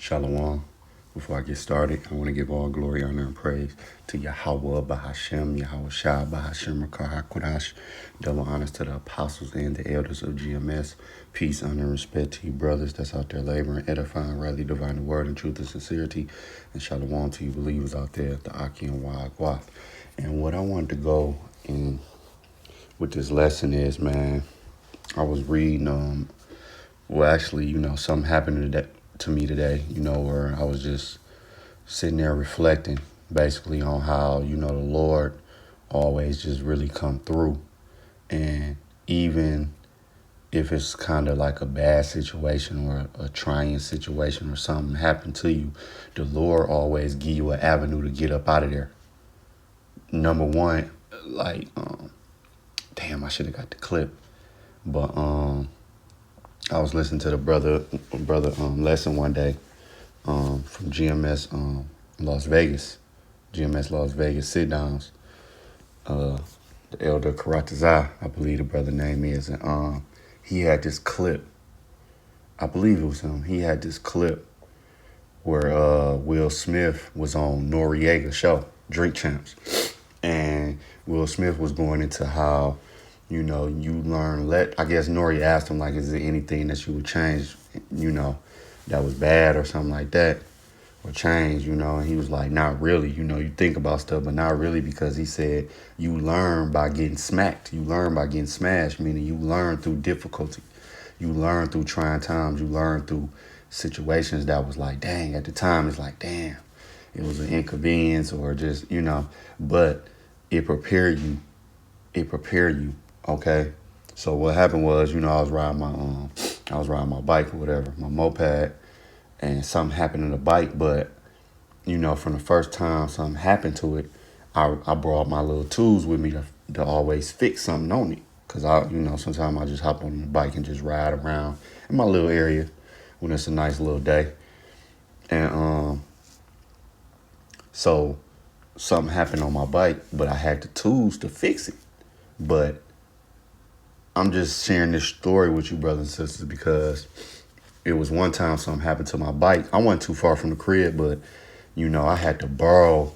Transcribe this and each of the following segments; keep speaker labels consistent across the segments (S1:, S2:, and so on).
S1: Shalom. Before I get started, I want to give all glory, honor, and praise to Yahweh, Bahashem, Yahweh Shah, Bahashem, Rakah HaKodash. Double honors to the apostles and the elders of GMS. Peace, honor, and respect to you brothers that's out there laboring, edifying, rightly dividing the word in truth and sincerity. And shalom to you believers out there, the Aki and Wa'agwath. And what I wanted to go in with this lesson is, man, I was reading, something happened to me today, where I was just sitting there reflecting basically on how, the Lord always just really come through. And even if it's kind of like a bad situation or a trying situation or something happened to you, the Lord always give you an avenue to get up out of there. Number one, damn, I should have got the clip. But I was listening to the brother lesson one day from GMS Las Vegas, GMS Las Vegas sit downs. The elder Karatazah, I believe the brother name is, and he had this clip. I believe it was him. He had this clip where Will Smith was on Noriega's show, Drink Champs, and Will Smith was going into how, you learn. I guess Nori asked him, like, is there anything that you would change, that was bad or something like that, or change, and he was like, not really, you think about stuff, but not really, because he said, you learn by getting smacked, you learn by getting smashed, meaning you learn through difficulty, you learn through trying times, you learn through situations that was like, dang, at the time, it's like, damn, it was an inconvenience or just, but it prepared you, okay? So what happened was, I was riding my bike or whatever, my moped, and something happened to the bike. But, from the first time something happened to it, I brought my little tools with me to always fix something on it. Because, sometimes I just hop on the bike and just ride around in my little area when it's a nice little day. And so something happened on my bike, but I had the tools to fix it. But I'm just sharing this story with you, brothers and sisters, because it was one time something happened to my bike. I wasn't too far from the crib, but, I had to borrow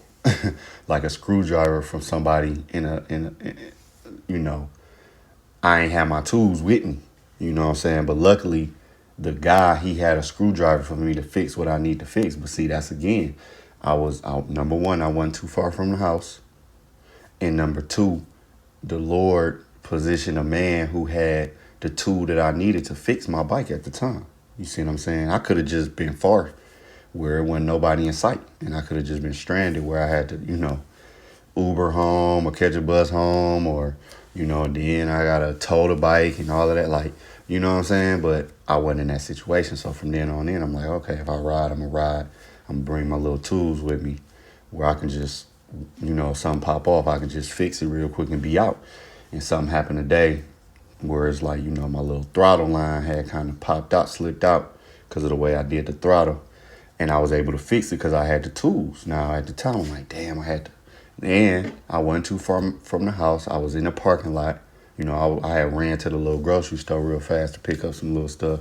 S1: like a screwdriver from somebody I ain't had my tools with me, you know what I'm saying? But luckily, the guy, he had a screwdriver for me to fix what I need to fix. But see, that's again, number one, I wasn't too far from the house. And number two, the Lord positioned a man who had the tool that I needed to fix my bike at the time. You see what I'm saying? I could have just been far where it wasn't nobody in sight. And I could have just been stranded where I had to, Uber home or catch a bus home or, then I got to tow the bike and all of that. Like, you know what I'm saying? But I wasn't in that situation. So from then on in, I'm like, okay, if I ride, I'm going to ride. I'm going to bring my little tools with me where I can just, if something pop off, I can just fix it real quick and be out. And something happened today where it's like, my little throttle line had kind of popped out, slipped out because of the way I did the throttle. And I was able to fix it because I had the tools. Now, at the time, I'm like, damn, I had to. And I wasn't too far from the house. I was in the parking lot. I had ran to the little grocery store real fast to pick up some little stuff.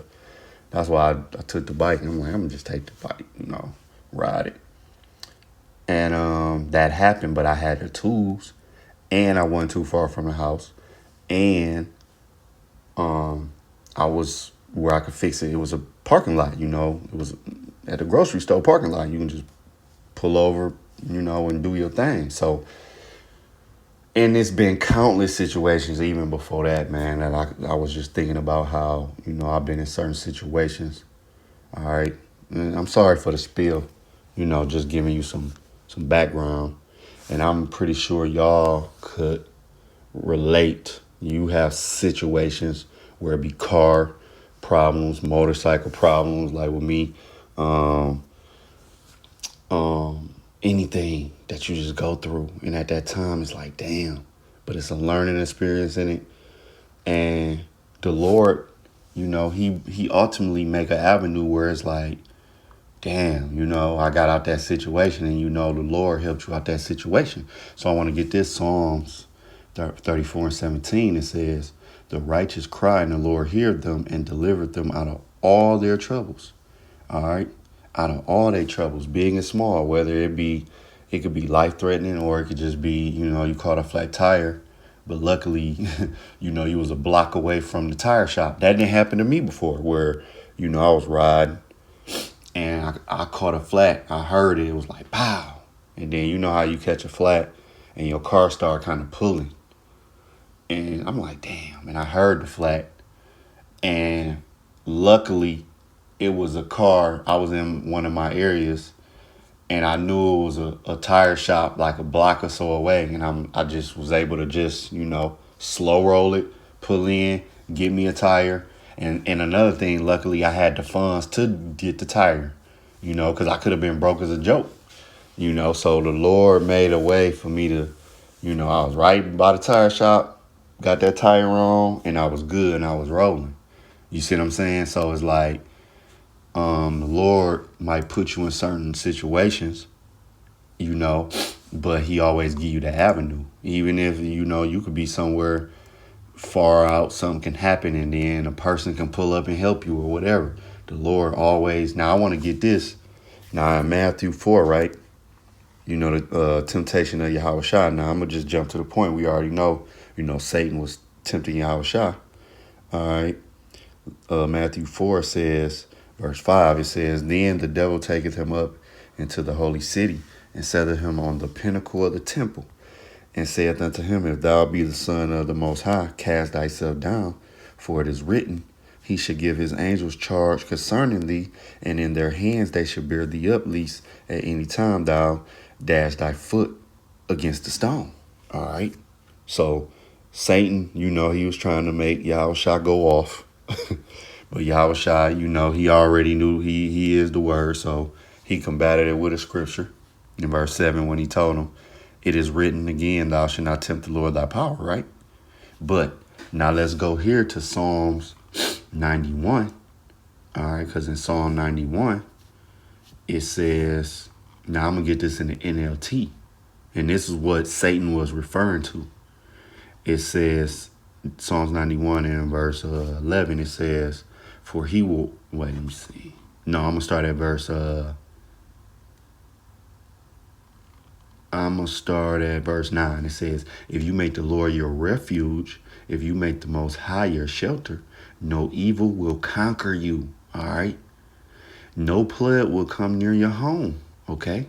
S1: That's why I took the bike. And I'm like, I'm going to just take the bike, ride it. And that happened, but I had the tools. And I wasn't too far from the house. And I was where I could fix it. It was a parking lot, it was at the grocery store parking lot. You can just pull over, and do your thing. So, and it's been countless situations even before that, man, that I was just thinking about how, I've been in certain situations. All right. And I'm sorry for the spill, just giving you some background. And I'm pretty sure y'all could relate. You have situations where it be car problems, motorcycle problems, like with me, anything that you just go through. And at that time, it's like, damn, but it's a learning experience in it. And the Lord, he ultimately make an avenue where it's like, damn, I got out that situation and, the Lord helped you out that situation. So I want to get this Psalms 34:17. It says, the righteous cry and the Lord heard them and delivered them out of all their troubles. All right. out of all their troubles, big and small, whether it could be life threatening or it could just be, you caught a flat tire, but luckily, you was a block away from the tire shop. That didn't happen to me before, where, I was riding and I caught a flat. I heard it. It was like, pow. And then you know how you catch a flat and your car start kind of pulling. And I'm like, damn. And I heard the flat. And luckily, it was a car. I was in one of my areas, and I knew it was a tire shop like a block or so away. And I just was able to just, slow roll it, pull in, get me a tire. And another thing, luckily, I had the funds to get the tire, because I could have been broke as a joke, So the Lord made a way for me to, I was right by the tire shop, got that tire on, and I was good and I was rolling. You see what I'm saying? So it's like the Lord might put you in certain situations, but he always give you the avenue. Even if, you could be somewhere far out, something can happen, and then a person can pull up and help you or whatever. The Lord always, now I want to get this. Now in Matthew 4, right? The temptation of Yahushua. Now I'm going to just jump to the point. We already know, Satan was tempting Yahushua. All right. Matthew 4 says, verse 5, it says, then the devil taketh him up into the holy city and setteth him on the pinnacle of the temple and saith unto him, if thou be the Son of the Most High, cast thyself down, for it is written, he should give his angels charge concerning thee, and in their hands they should bear thee up, lest at any time thou dash thy foot against the stone. All right. So Satan, he was trying to make Yahushua go off. But Yahushua, he already knew he is the word. So he combated it with a scripture in verse 7 when he told him, it is written again, thou shalt not tempt the Lord thy power, right? But now let's go here to Psalms 91. All right, because in Psalm 91, it says, now I'm going to get this in the NLT. And this is what Satan was referring to. It says, Psalms 91 and verse 11, it says, for he will, wait, let me see. No, I'm going to start at verse, I'm going to start at verse 9. It says, if you make the Lord your refuge, if you make the Most High your shelter, no evil will conquer you. All right. No plague will come near your home. Okay.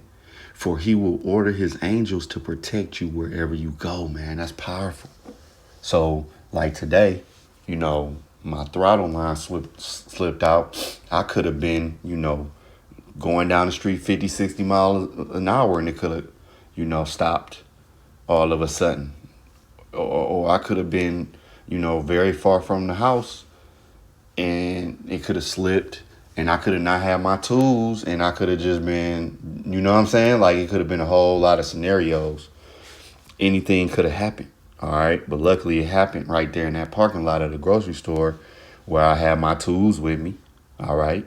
S1: For he will order his angels to protect you wherever you go, man. That's powerful. So like today, my throttle line slipped out. I could have been, going down the street 50, 60 miles an hour and it could have, stopped all of a sudden. Or I could have been, very far from the house and it could have slipped and I could have not had my tools and I could have just been, you know what I'm saying? Like it could have been a whole lot of scenarios. Anything could have happened. All right. But luckily it happened right there in that parking lot of the grocery store where I had my tools with me. All right.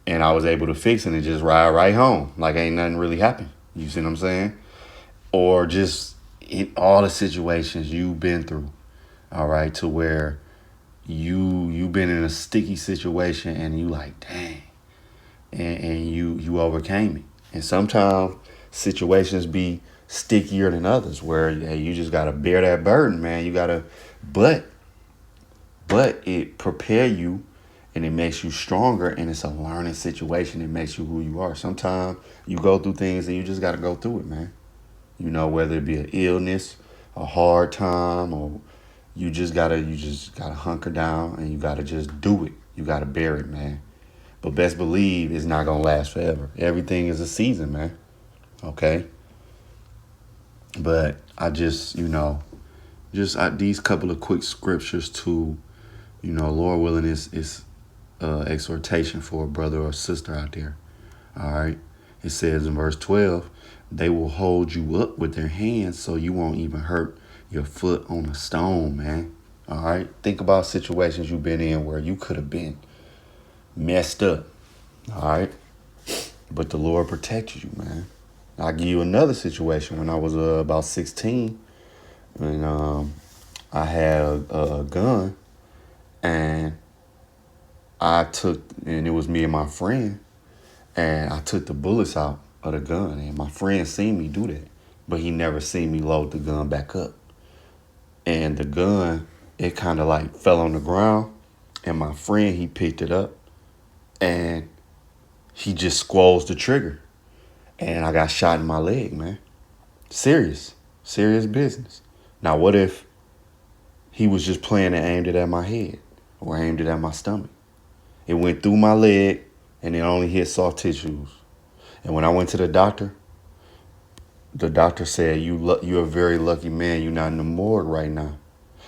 S1: And I was able to fix it and just ride right home. Like ain't nothing really happened. You see what I'm saying? Or just in all the situations you've been through. All right. To where you've been in a sticky situation and you like, dang. And you overcame it. And sometimes situations be stickier than others where hey, you just got to bear that burden, man. You got to, but it prepare you and it makes you stronger and it's a learning situation. It makes you who you are. Sometimes you go through things and you just got to go through it, man. Whether it be an illness, a hard time, or you just gotta hunker down and you gotta just do it. You gotta bear it, man. But best believe it's not gonna last forever. Everything is a season, man. Okay. But I just, these couple of quick scriptures to, Lord willing, is exhortation for a brother or sister out there. All right. It says in verse 12, they will hold you up with their hands so you won't even hurt your foot on a stone, man. All right. Think about situations you've been in where you could have been messed up. All right. But the Lord protected you, man. I'll give you another situation when I was about 16 and I had a gun and and it was me and my friend and I took the bullets out of the gun, and my friend seen me do that, but he never seen me load the gun back up. And the gun, it kind of like fell on the ground, and my friend, he picked it up, and he just squeezed the trigger, and I got shot in my leg, man. Serious business. Now, what if he was just playing and aimed it at my head or aimed it at my stomach? It went through my leg, and it only hit soft tissues. And when I went to the doctor said, you're a very lucky man. You're not in the morgue right now.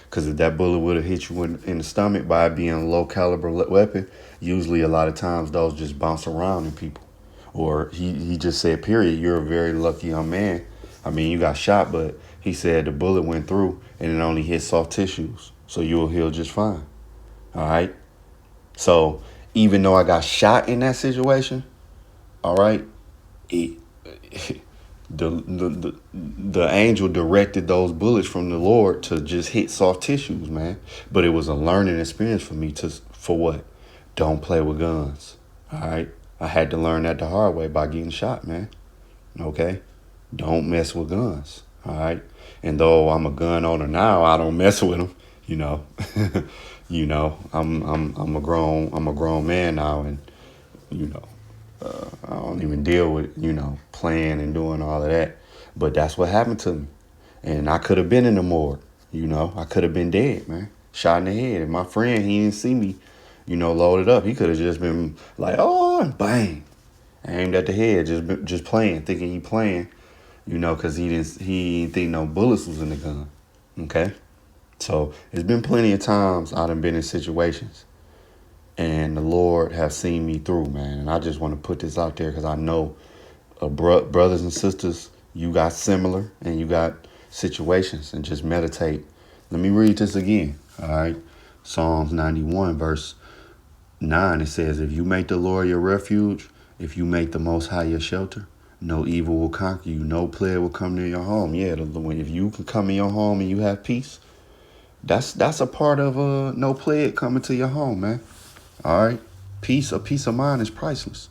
S1: Because if that bullet would have hit you in the stomach by it being a low caliber weapon, usually a lot of times those just bounce around in people. Or he just said, period, you're a very lucky young man. I mean, you got shot, but he said the bullet went through and it only hit soft tissues. So you'll heal just fine. All right? So even though I got shot in that situation, all right, it, the angel directed those bullets from the Lord to just hit soft tissues, man. But it was a learning experience for me for what? Don't play with guns. All right. I had to learn that the hard way by getting shot, man. Okay. Don't mess with guns. All right. And though I'm a gun owner now, I don't mess with them. You know, I'm a grown man now, and you know, I don't even deal with, playing and doing all of that. But that's what happened to me. And I could have been in the morgue, I could have been dead, man. Shot in the head. And my friend, he didn't see me, loaded up. He could have just been like, oh, and bang. Aimed at the head, just playing, thinking he playing, because he didn't think no bullets was in the gun. Okay? So it's been plenty of times I done been in situations and the Lord have seen me through, man. And I just want to put this out there because I know brothers and sisters, you got similar and you got situations, and just meditate. Let me read this again. All right. Psalms 91 verse 9. It says, if you make the Lord your refuge, if you make the Most High your shelter, no evil will conquer you. No plague will come near your home. Yeah. If you can come in your home and you have peace, that's a part of no plague coming to your home, man. All right. A peace of mind is priceless.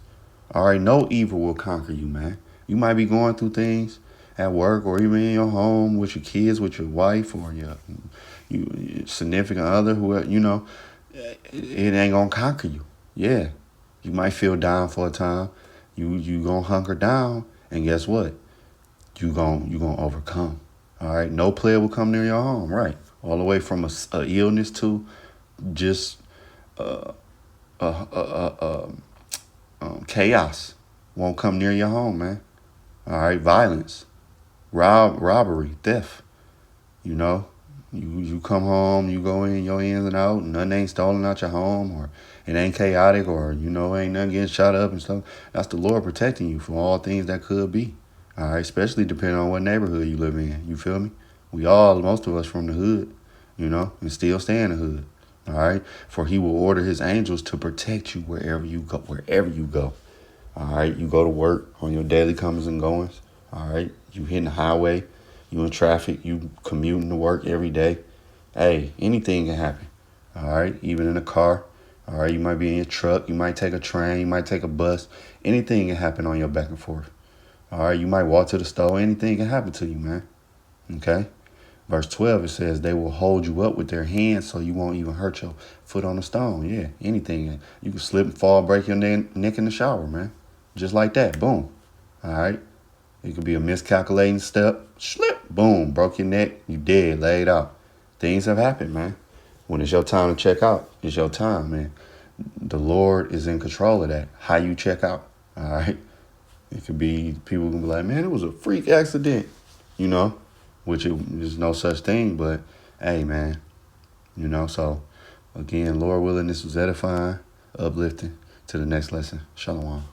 S1: All right. No evil will conquer you, man. You might be going through things at work or even in your home with your kids, with your wife or your significant other, whoever, it ain't going to conquer you. Yeah. You might feel down for a time. You going to hunker down, and guess what? You going to overcome. All right. No plague will come near your home. Right. All the way from a illness to just chaos won't come near your home, man. All right, violence, robbery, theft. You come home, you go in your ins and out, and nothing ain't stolen out your home, or it ain't chaotic, or ain't nothing getting shot up and stuff. That's the Lord protecting you from all things that could be. All right, especially depending on what neighborhood you live in. You feel me? Most of us from the hood, and still stay in the hood. All right. For he will order his angels to protect you wherever you go. All right. You go to work on your daily comings and goings. All right. You hitting the highway. You in traffic. You commuting to work every day. Hey, anything can happen. All right. Even in a car. All right. You might be in your truck. You might take a train. You might take a bus. Anything can happen on your back and forth. All right. You might walk to the store. Anything can happen to you, man. Okay. Verse 12, it says, they will hold you up with their hands so you won't even hurt your foot on a stone. Yeah, anything. You can slip and fall, break your neck in the shower, man. Just like that. Boom. All right. It could be a miscalculating step. Slip. Boom. Broke your neck. You dead. Laid out. Things have happened, man. When it's your time to check out, it's your time, man. The Lord is in control of that. How you check out. All right. It could be, people can be like, man, it was a freak accident, which is no such thing, but hey, man, so again, Lord willing, this was edifying, uplifting. To the next lesson. Shalom.